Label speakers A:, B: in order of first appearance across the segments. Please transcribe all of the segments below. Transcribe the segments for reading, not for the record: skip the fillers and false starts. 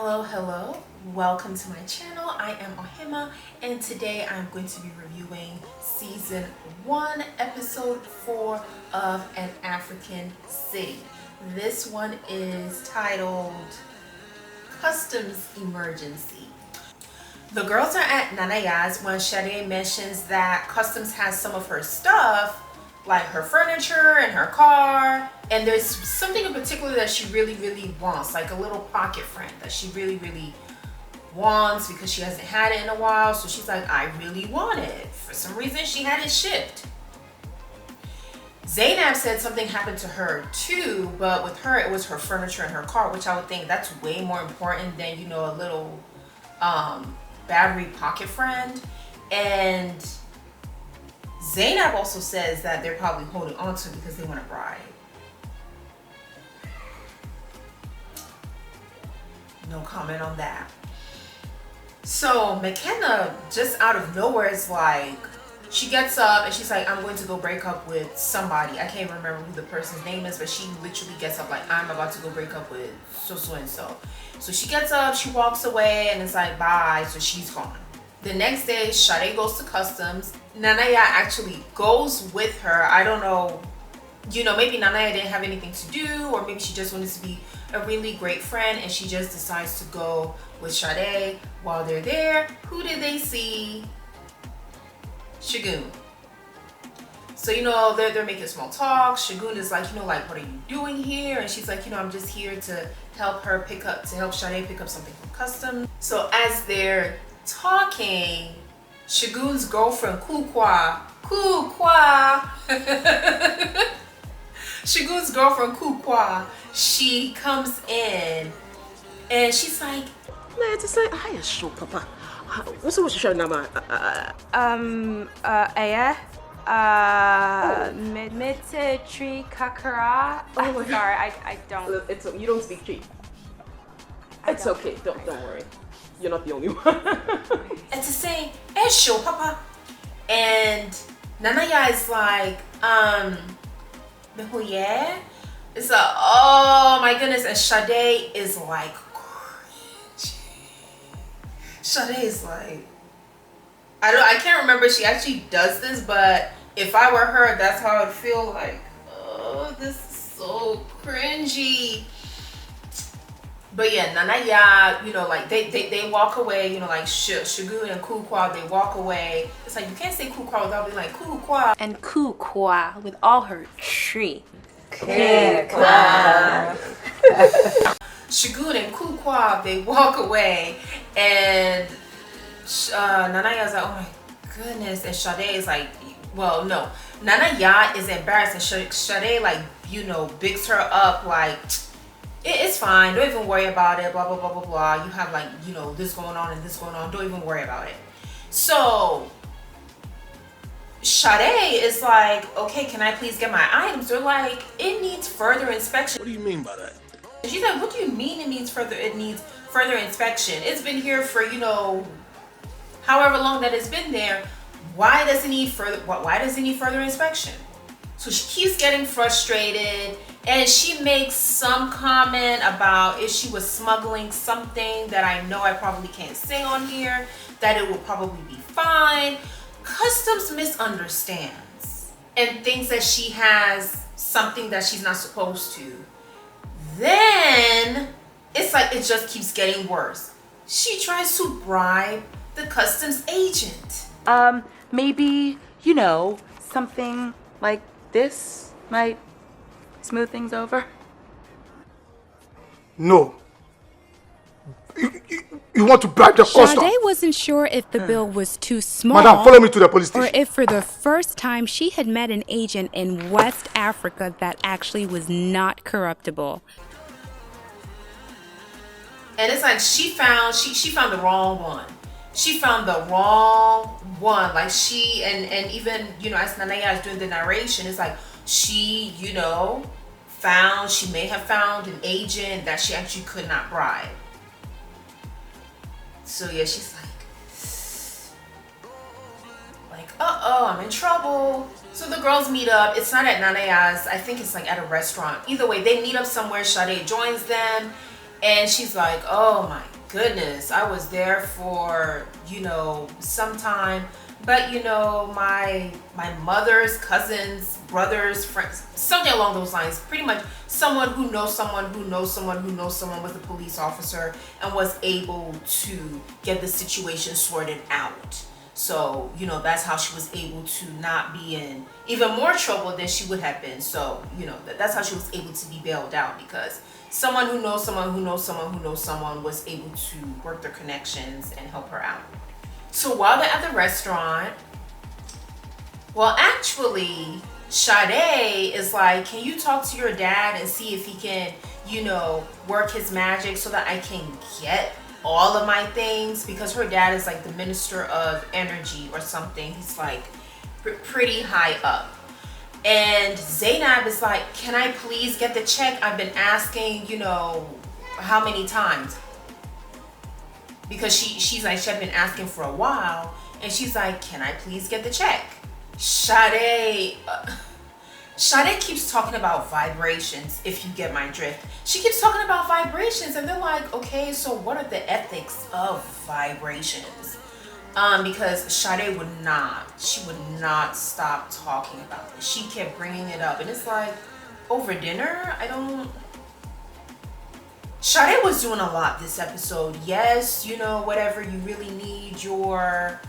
A: Hello, welcome to my channel. I am Ohemaa, and today I'm going to be reviewing season 1 episode 4 of An African City. This one is titled Customs Emergency. The girls are at Nanaya's when Sade mentions that Customs has some of her stuff, like her furniture and her car, and there's something in particular that she really wants, like a little pocket friend that she really wants because she hasn't had it in a while. So she's like, I really want it. For some reason she had it shipped. Zainab said something happened to her too, but with her it was her furniture and her car, which I would think that's way more important than, you know, a little battery pocket friend. And Zainab also says that they're probably holding on to it because they want a bride. No comment on that. So McKenna, just out of nowhere, is like, she gets up and she's like, I'm going to go break up with somebody. I can't remember who the person's name is, but she literally gets up like, I'm about to go break up with so and so. So she gets up, she walks away, and it's like, bye. So she's gone. The next day, Sade goes to Customs. Nanaya actually goes with her. I don't know, you know, maybe Nanaya didn't have anything to do, or maybe she just wanted to be a really great friend and she just decides to go with Sade. While they're there, who did they see? Shagun. So, you know, they're making small talk. Shagun is like, you know, like, what are you doing here? And she's like, you know, I'm just here to help help Sade pick up something from Customs. So as they're talking, Shagun's girlfriend Kukwa Shagun's girlfriend Kukwa, she comes in and she's like,
B: man, just like, hiya, show, papa. What's your show number?
C: Mid tree kakara. I'm sorry, I don't.
B: It's you don't speak Tree. It's okay. Don't worry. You're not the only one.
A: and to say, show, papa. And Nanaya is like, yeah. It's like, oh my goodness. And Sade is like, Sade is like, I can't remember if she actually does this, but if I were her, that's how I would feel. Like, oh, this is so cringy. But yeah, Nanaya, you know, like they walk away, you know, like Shagun and Kukwa, they walk away. It's like, you can't say Kukwa without being like Kukwa.
C: And Kukwa with all her tree.
A: Kukwa. Shagun and Kukwa, they walk away, and Nanaya's like, oh my goodness. And Sade is like, well, no. Nanaya is embarrassed, and Sade, like, you know, bigs her up like, it's fine, don't even worry about it, blah blah blah. You have, like, you know, this going on and this going on, don't even worry about it. So Sade is like, okay, can I please get my items? They're like, it needs further inspection.
D: What do you mean by that?
A: She's like, what do you mean it needs further inspection? It's been here for, you know, however long that it's been there. Why does it need further inspection? So she keeps getting frustrated, and she makes some comment about if she was smuggling something that I know I probably can't say on here, that it will probably be fine. Customs misunderstands and thinks that she has something that she's not supposed to. Then it's like, it just keeps getting worse. She tries to bribe the customs agent.
C: Maybe, you know, something like this might smooth things over.
D: No. You want to bribe the customs?
E: Sade wasn't sure if the bill was too small,
D: Madam, follow me to the police station.
E: or if for the first time she had met an agent in West Africa that actually was not corruptible.
A: And it's like, she found the wrong one. She found the wrong one. Like, she and even, you know, as Nanaya is doing the narration, it's like she, you know, she may have found an agent that she actually could not bribe. So yeah, she's like, uh-oh, I'm in trouble. So the girls meet up. It's not at Nanaya's. I think it's like at a restaurant. Either way, they meet up somewhere. Sade joins them. And she's like, oh my goodness, I was there for, you know, some time, but you know, my mother's cousins, brothers, friends, something along those lines, pretty much someone who knows someone who knows someone who knows someone was a police officer and was able to get the situation sorted out. So, you know, that's how she was able to not be in even more trouble than she would have been. So, you know, that's how she was able to be bailed out, because someone who knows someone who knows someone who knows someone was able to work their connections and help her out. So while they're at the restaurant, well, actually, Sade is like, can you talk to your dad and see if he can, you know, work his magic so that I can get all of my things? Because her dad is like the minister of energy or something. He's like pretty high up. And Zainab is like, can I please get the check? I've been asking, you know, how many times? Because she's like, she's been asking for a while. And she's like, can I please get the check? Sade keeps talking about vibrations, if you get my drift. She keeps talking about vibrations, and they're like, okay, so what are the ethics of vibrations? Because Sade would not stop talking about this. She kept bringing it up, and it's like, over dinner? Sade was doing a lot this episode. Yes, you know, whatever, you really need your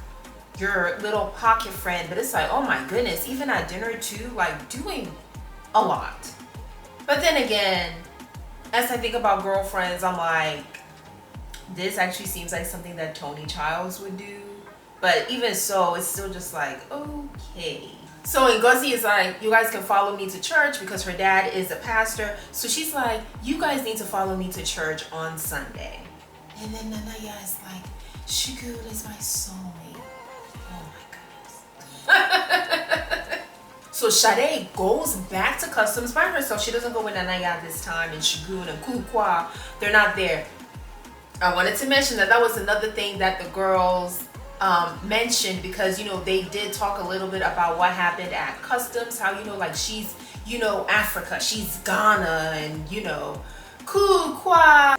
A: little pocket friend, but it's like, oh my goodness, even at dinner too, like doing a lot. But then again, as I think about girlfriends, I'm like, this actually seems like something that Tony Childs would do. But even so, it's still just like, okay. So Ngozi is like, you guys can follow me to church because her dad is a pastor. So she's like, you guys need to follow me to church on Sunday. And then Nanaya is like, Shugul is my soulmate. So Sade goes back to customs by herself. She doesn't go with Nanaya this time, and Shagun and Kukwa, they're not there. I wanted to mention that was another thing that the girls mentioned, because, you know, they did talk a little bit about what happened at customs, how, you know, like she's, you know, Africa, she's Ghana, and, you know, Kukwa.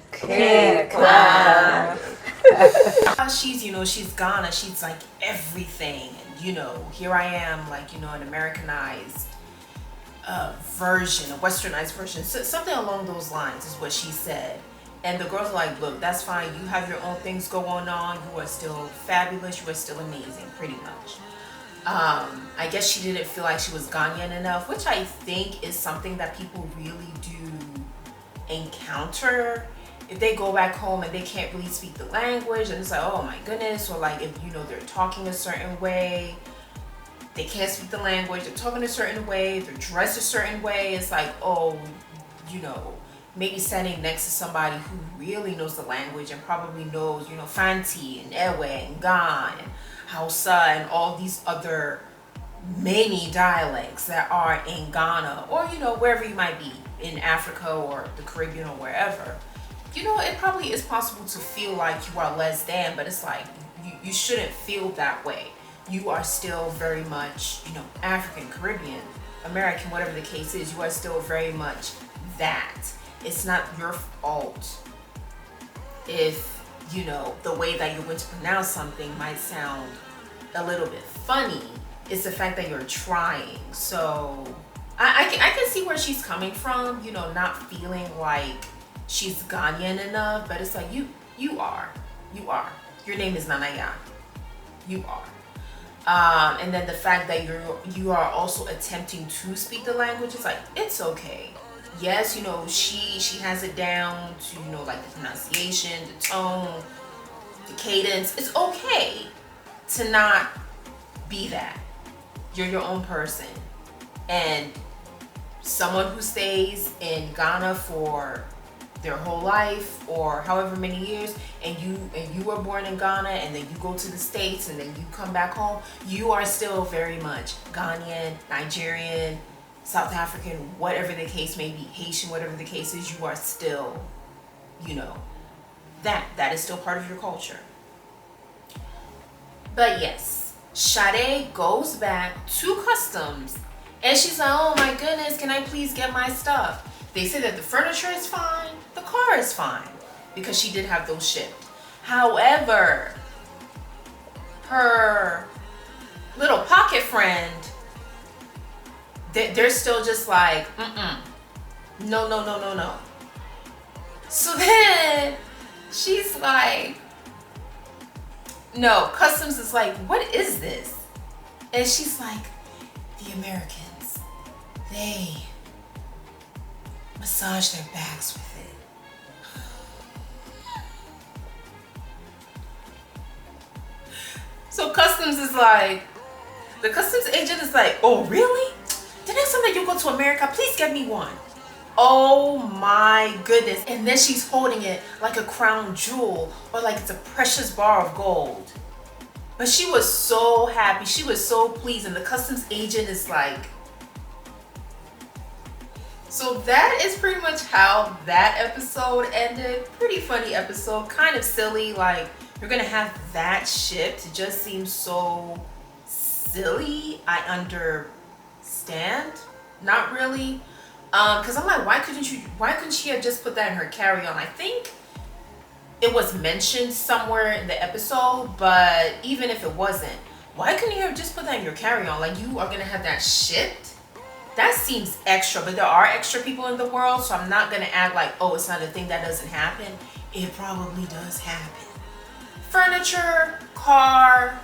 A: She's, you know, she's Ghana, she's like everything. You know, here I am, like, you know, an Americanized version, a westernized version, so something along those lines is what she said. And the girls are like, look, that's fine, you have your own things going on, you are still fabulous, you are still amazing, pretty much. I guess she didn't feel like she was Ghanaian enough, which I think is something that people really do encounter if they go back home and they can't really speak the language, and it's like, oh my goodness, or like if, you know, they're talking a certain way, they can't speak the language, they're talking a certain way, they're dressed a certain way, it's like, oh, you know, maybe standing next to somebody who really knows the language and probably knows, you know, Fanti and Ewe and Gan and Hausa and all these other many dialects that are in Ghana, or, you know, wherever you might be, in Africa or the Caribbean or wherever. You know, it probably is possible to feel like you are less than, but it's like, you shouldn't feel that way. You are still very much, you know, African, Caribbean, American, whatever the case is, you are still very much that. It's not your fault if, you know, the way that you're going to pronounce something might sound a little bit funny. It's the fact that you're trying. So I can see where she's coming from, you know, not feeling like she's Ghanaian enough, but it's like, you are. Your name is Nanaya. You are. And then the fact that you are also attempting to speak the language, it's like, it's okay. Yes, you know, she has it down to, you know, like the pronunciation, the tone, the cadence. It's okay to not be that. You're your own person. And someone who stays in Ghana for their whole life or however many years, and you were born in Ghana, and then you go to the States, and then you come back home, you are still very much Ghanaian, Nigerian, South African, whatever the case may be, Haitian, whatever the case is, you are still, you know, that is still part of your culture. But yes, Sade goes back to customs, and she's like, oh my goodness, can I please get my stuff? They say that the furniture is fine, the car is fine. because she did have those shipped. However, her little pocket friend, they're still just like, no, no, no, no, no. So then she's like, no, Customs is like, what is this? And she's like, the Americans, they massage their backs with it. So Customs is like, the Customs agent is like, oh really? The next time that you go to America, please get me one. Oh my goodness. And then she's holding it like a crown jewel or like it's a precious bar of gold. But she was so happy. She was so pleased. And the Customs agent is like, so that is pretty much how that episode ended. Pretty funny episode, kind of silly. Like, you're gonna have that shipped. It just seems so silly. I understand. Not really. Because I'm like, why couldn't she have just put that in her carry-on? I think it was mentioned somewhere in the episode, but even if it wasn't, why couldn't you have just put that in your carry-on? Like, you are gonna have that shipped? That seems extra, but there are extra people in the world, so I'm not gonna act like, oh, it's not a thing that doesn't happen. It probably does happen. Furniture, car,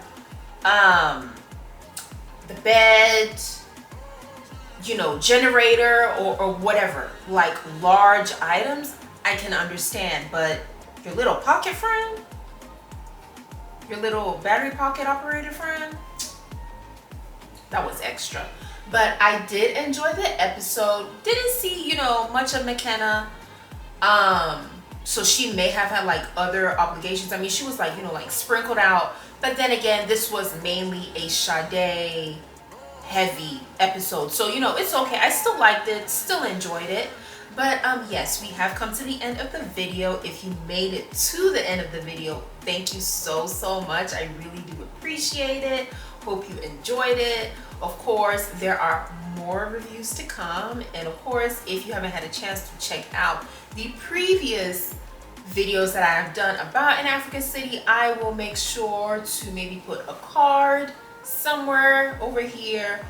A: the bed, you know, generator or whatever, like large items, I can understand, but your little pocket friend, your little battery pocket operated friend, that was extra. But I did enjoy the episode. Didn't see, you know, much of McKenna. So she may have had like other obligations. I mean, she was like, you know, like sprinkled out. But then again, this was mainly a Sade heavy episode. So, you know, it's okay. I still liked it, still enjoyed it. But yes, we have come to the end of the video. If you made it to the end of the video, thank you so much. I really do appreciate it. Hope you enjoyed it. Of course, there are more reviews to come, and of course, if you haven't had a chance to check out the previous videos that I have done about an African city, I will make sure to maybe put a card somewhere over here,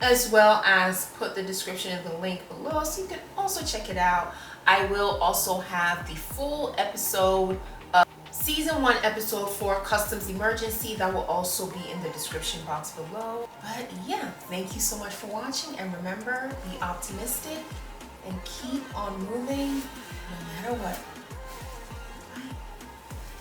A: as well as put the description and the link below so you can also check it out. I will also have the full episode of season 1 episode 4 Customs Emergency that will also be in the description box below. But yeah, thank you so much for watching, and remember, be optimistic and keep on moving